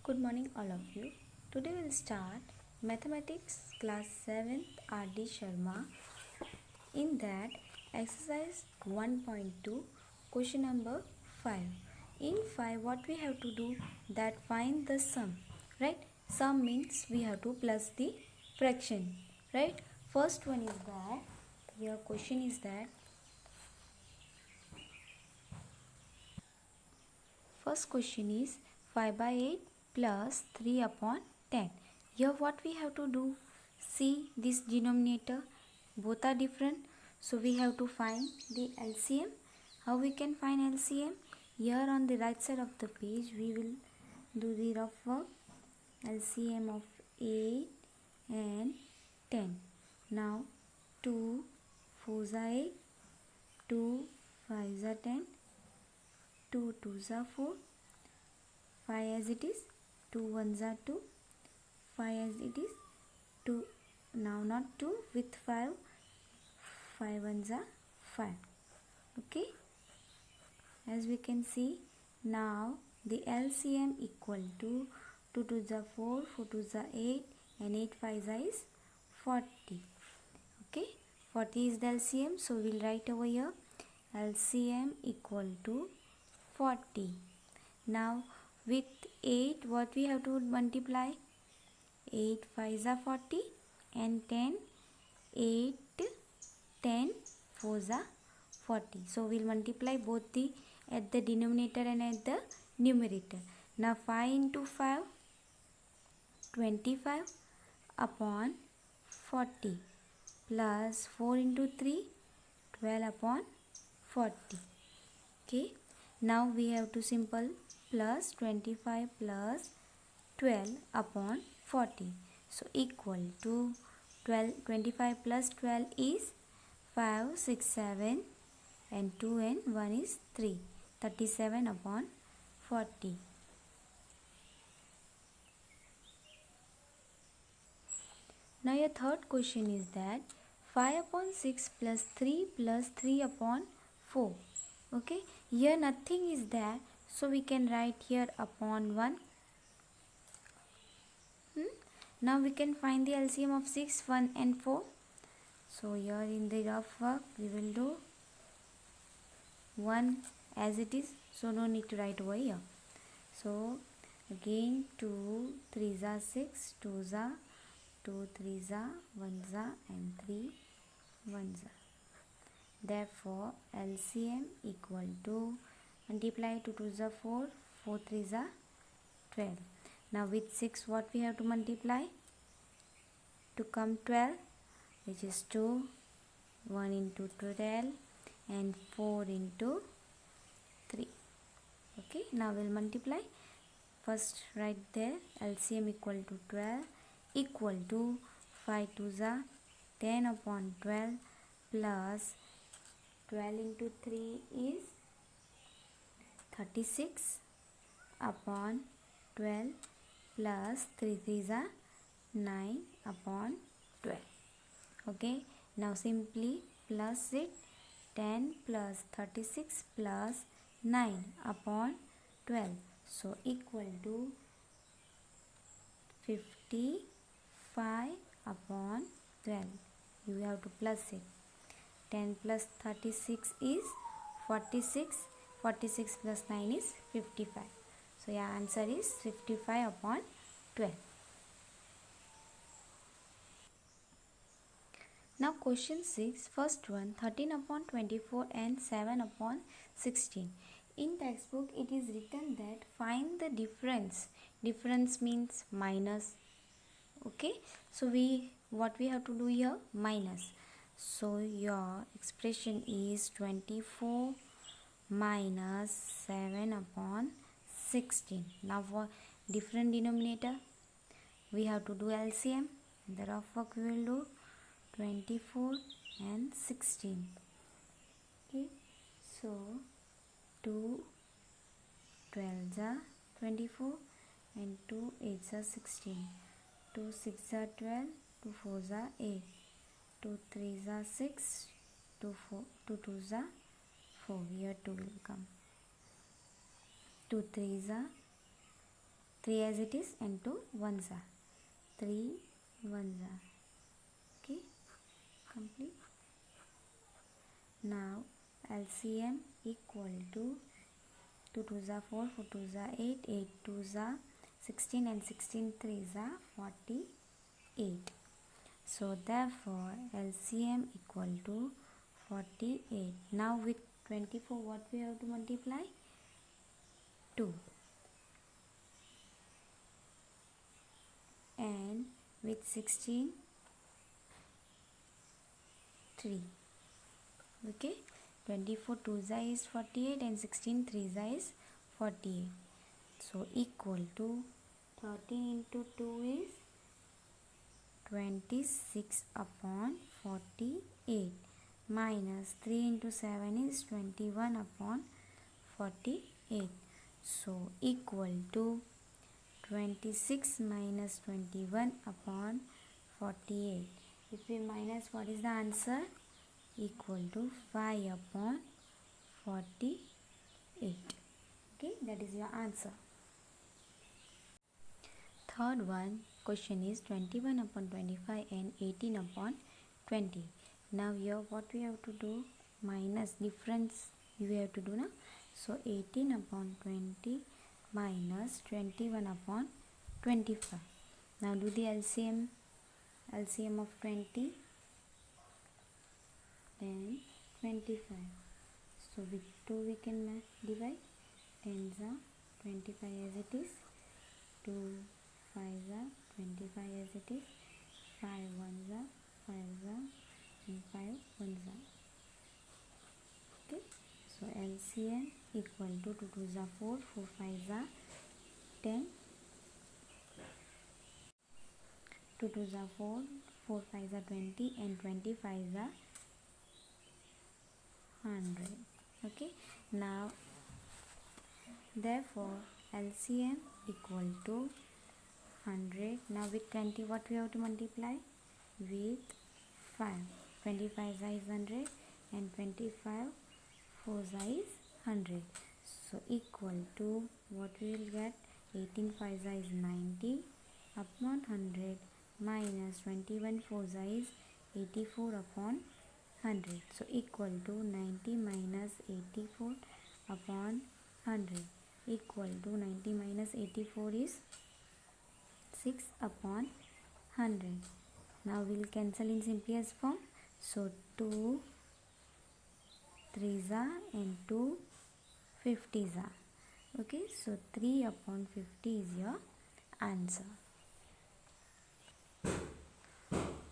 Good morning, all of you. Today we'll start Mathematics Class 7th R.D. Sharma. In that, exercise 1.2, question number 5. In 5, what we have to do? That find the sum, right? Sum means we have to plus the fraction, right? First one is that, your question is that, first question is 5 by 8 plus 3 upon 10. Here what we have to do? See this denominator, both are different. So we have to find the LCM. How we can find LCM? Here on the right side of the page we will do the rough work. LCM of 8 and 10. Now 2 4s are 8, 2 5s are 10, 2 2s are 4, 5 as it is, 2 1s are 2, 5 as it is, 2, now not 2 with 5, 5 1s are 5. Okay, as we can see, now the LCM equal to 2 2s are 4, 4 2s are 8 and 8 5s is 40. Okay, 40 is the LCM, so we'll write over here LCM equal to 40. Now with 8 what we have to multiply? 8 5s are 40 and 10, 8 10 4s are 40. So we'll multiply both the at the denominator and at the numerator. Now 5 into 5, 25 upon 40 plus 4 into 3, 12 upon 40. Okay, now we have to simple plus 25 plus 12 upon 40. So equal to 25 plus 12 is 5, 6, 7 and 2 and 1 is 3. 37 upon 40. Now your third question is that 5 upon 6 plus 3 upon 4. Okay, here nothing is there, so we can write here upon 1. Now we can find the LCM of 6, 1 and 4. So here in the rough work we will do 1 as it is, so no need to write over here. So again 2 3s are 6, 2s are 2 3s are 1s are and 3 1s are. Therefore LCM equal to, multiply 2 2s are 4, 4 3s are 12. Now with 6 what we have to multiply to come 12, which is 2, 1 into 12 and 4 into 3. Okay, now we'll multiply. First write there LCM equal to 12 equal to 5 2s are 10 upon 12 plus 12 into 3 is 36 upon 12 plus 3 3s are 9 upon 12. Okay, now simply plus it, 10 plus 36 plus 9 upon 12. So equal to 55 upon 12. You have to plus it. 10 plus 36 is 46. 46 plus 9 is 55. So your answer is 55 upon 12. Now question 6, first one, 13 upon 24 and 7 upon 16. In textbook it is written that find the difference. Difference means minus. Okay, so what we have to do here? Minus. So your expression is 24 minus 7 upon 16. Now for different denominator we have to do LCM. The rough work we will do 24 and 16. Okay, so 2 12s are 24 and 2 8s are 16. 2 6s are 12, 2 4s are 8, 2 3s are 6, 2 2s are 4. Here 2 will come. 2 3s are 3 as it is and 2 ones are 3 ones are. Okay, complete. Now LCM equal to 2 2s are 4, 4 2s are 8, 8 2s are 16 and 16 3s are 48. So therefore LCM equal to 48. Now with 24 what we have to multiply? 2. And with 16 3. Okay, 24 2s is 48 and 16 3s is 48. So equal to 13 into 2 is 26 upon 48 minus 3 into 7 is 21 upon 48. So equal to 26 minus 21 upon 48. If we minus, what is the answer? Equal to 5 upon 48. Okay, that is your answer. Third one question is 21 upon 25 and 18 upon 20. Now here what we have to do? Minus difference we have to do now. So 18 upon 20 minus 21 upon 25. Now do the LCM. LCM of 20, then 25. So with 2 we can divide. 10s are 25 as it is. 2 5s are 25 as it is. 5 1s are 5s are and 5 1s are. Okay. So LCM equal to 2 2s are 4, 4 5s are 10. 2 2s are 4, 4 5s are 20 and 25s are 100. Okay. Now therefore LCM equal to 100. Now with 20 what we have to multiply? With 5. 25 is 100 and 25 4 is 100. So equal to what we will get? 18 5 is 90 upon 100 minus 21 4 is 84 upon 100. So equal to 90 minus 84 upon 100 equal to 90 minus 84 is 6 upon 100. Now we will cancel in simplest form. So 2 3s are and 2 50s are. Okay, so 3 upon 50 is your answer.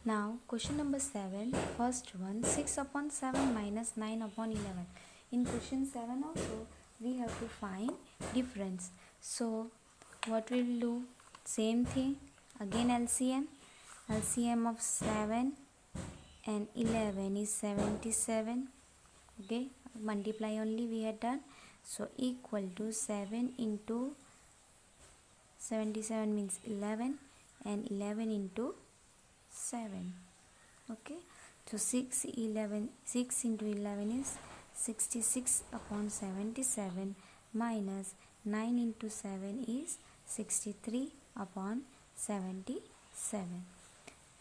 Now question number 7, first one, 6 upon 7 minus 9 upon 11. In question 7 also we have to find difference. So what we will do? Same thing, again LCM. LCM of 7 and 11 is 77. Okay, multiply only we had done. So equal to 7 into 77 means 11 and 11 into 7. Okay, so 6 into 11 is 66 upon 77 minus 9 into 7 is 63 upon 77.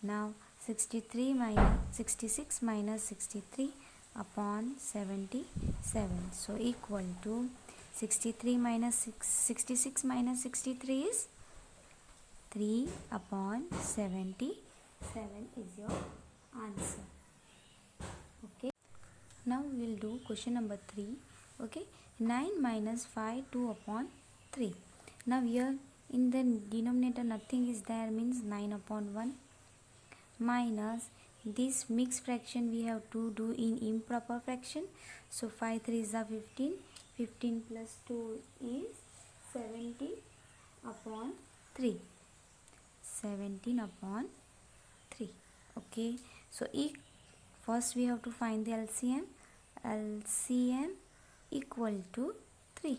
Now 66 minus 63 upon 77. So equal to 66 minus 63 is 3 upon 77 is your answer. Okay. Now we will do question number 3. Okay. 9 minus 5 2 upon 3. Now here in the denominator nothing is there, means 9 upon 1 minus this mixed fraction we have to do in improper fraction. So 5 3s are 15. 15 plus 2 is 17 upon 3. 17 upon 3. Okay, so first we have to find the LCM. LCM equal to 3.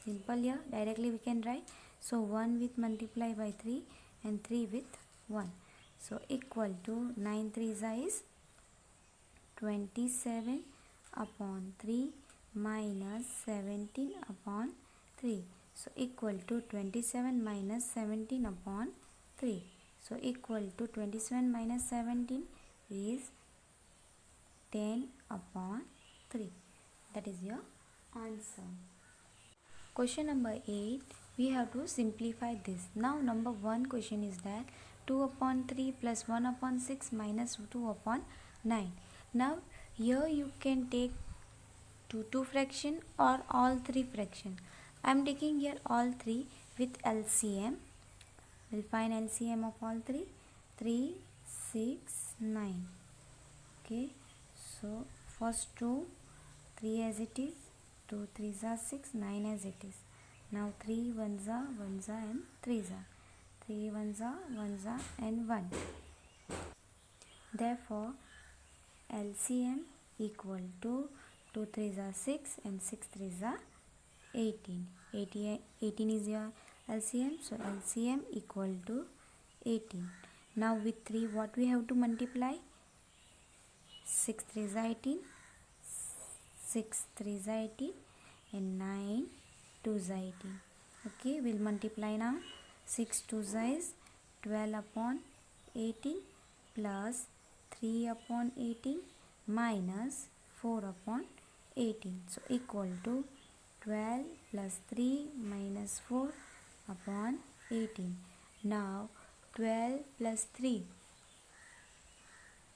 Simple here, directly we can write. So 1 with multiply by 3 and 3 with 1. So equal to 9 3s is 27 upon 3 minus 17 upon 3. So equal to 27 minus 17 upon 3. So equal to 27 minus 17 is 10 upon 3. That is your answer. Question number 8. We have to simplify this. Now number 1 question is that 2 upon 3 plus 1 upon 6 minus 2 upon 9. Now here you can take two fraction or all 3 fraction. I am taking here all 3 with LCM. We'll find LCM of all 3. 3, 6, 9. Okay. So first 2, 3 as it is. 2 3s are 6, 9 as it is. Now 3 1s are and 3s are. 3 1s are and 1. Therefore LCM equal to 2 3s are 6 and 6 3s are 18. 18 is your LCM. So LCM equal to 18. Now with 3 what we have to multiply? 6 3s are 18. 6 3s are 18 and 9 2s are 18. Okay, we'll multiply now. 6 2s is 12 upon 18 plus 3 upon 18 minus 4 upon 18. So equal to 12 plus 3 minus 4 upon 18. Now 12 plus 3.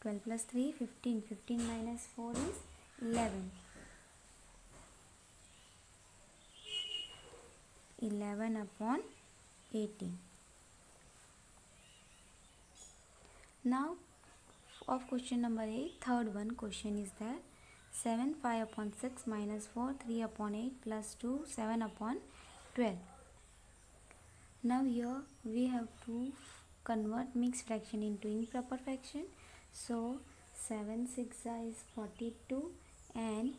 12 plus 3, 15. 15 minus 4 is 11. 11 upon 18. Now of question number 8, third one question is that 7 5 upon 6 minus 4 3 upon 8 plus 2 7 upon 12. Now here we have to convert mixed fraction into improper fraction. So 7 6 is 42 and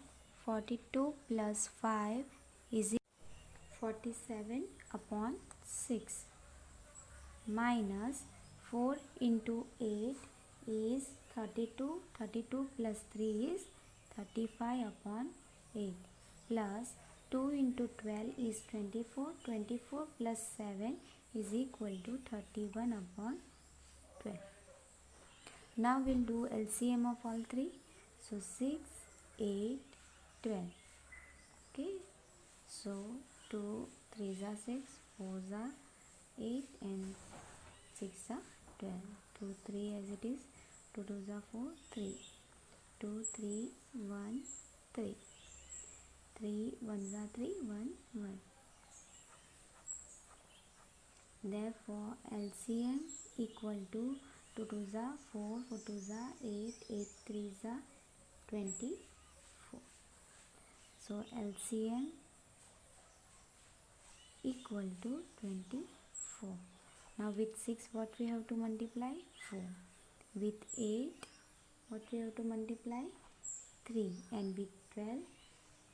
42 plus 5 is 47 upon 6 minus 4 into 8 is 32. 32 plus 3 is 35 upon 8 plus 2 into 12 is 24. 24 plus 7 is equal to 31 upon 12. Now we'll do LCM of all 3. So 6, 8, 12. Okay. So 2 3s are 6, 4s are 8 and 6 are 12. 2 3 as it is. 2 2s are 4, 3. 2 3 1 3. 3 1s are 3, 1 1. Therefore LCM equal to 2 2s are 4, 4 2s are 8, 8 3s are 24. So LCM equal to 24. Now with 6 what we have to multiply? 4. With 8 what we have to multiply? 3. And with 12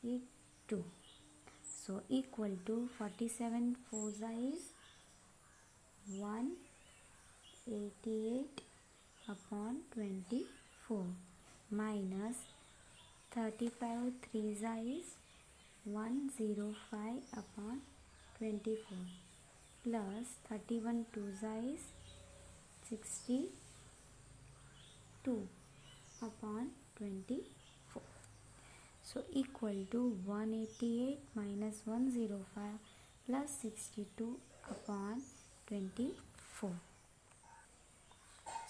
is 2. So equal to 47 4 is 188 upon 24 minus 35 3 is 105 upon 24 plus 31 2 is 62 upon 24. So equal to 188 minus 105 plus 62 upon 24.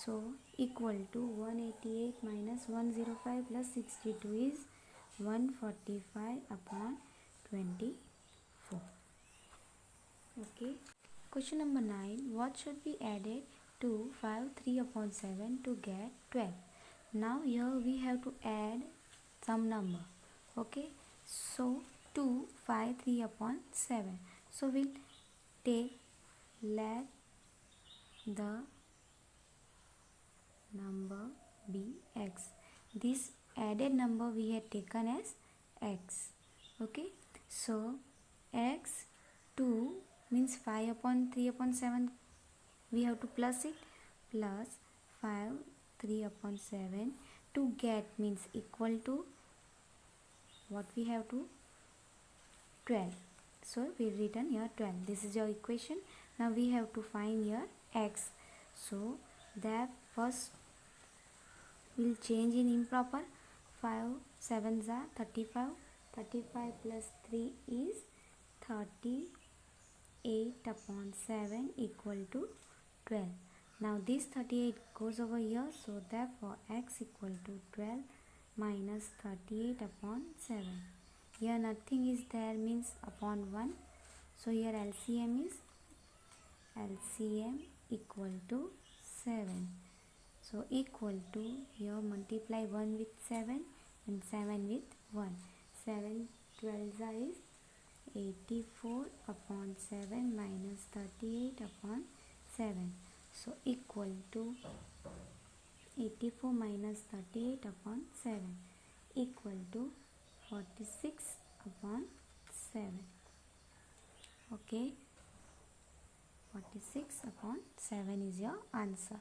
So equal to 188 minus 105 plus 62 is 145 upon 24. Okay. Question number 9. What should be added to 5 3 upon 7 to get 12? Now here we have to add some number. Okay. So 2 5 3 upon 7. So we'll take, let the number be x. This added number we had taken as x. Okay. So x 2 means 5 upon 3 upon 7. We have to plus it, plus 5 3 upon 7 to get means equal to what we have to 12. So we written here 12. This is your equation. Now we have to find here x. So that first will change in improper. 5 7s are 35. 35 plus 3 is 38 upon 7 equal to 12. Now this 38 goes over here, so therefore x equal to 12 minus 38 upon 7. Here nothing is there, means upon 1. So here LCM equal to 7. So equal to, here multiply 1 with 7 and 7 with 1. 7 12 is 84 upon 7 minus 38 upon 7. So equal to 84 minus 38 upon 7 equal to 46 upon 7. Okay, 46 upon 7 is your answer.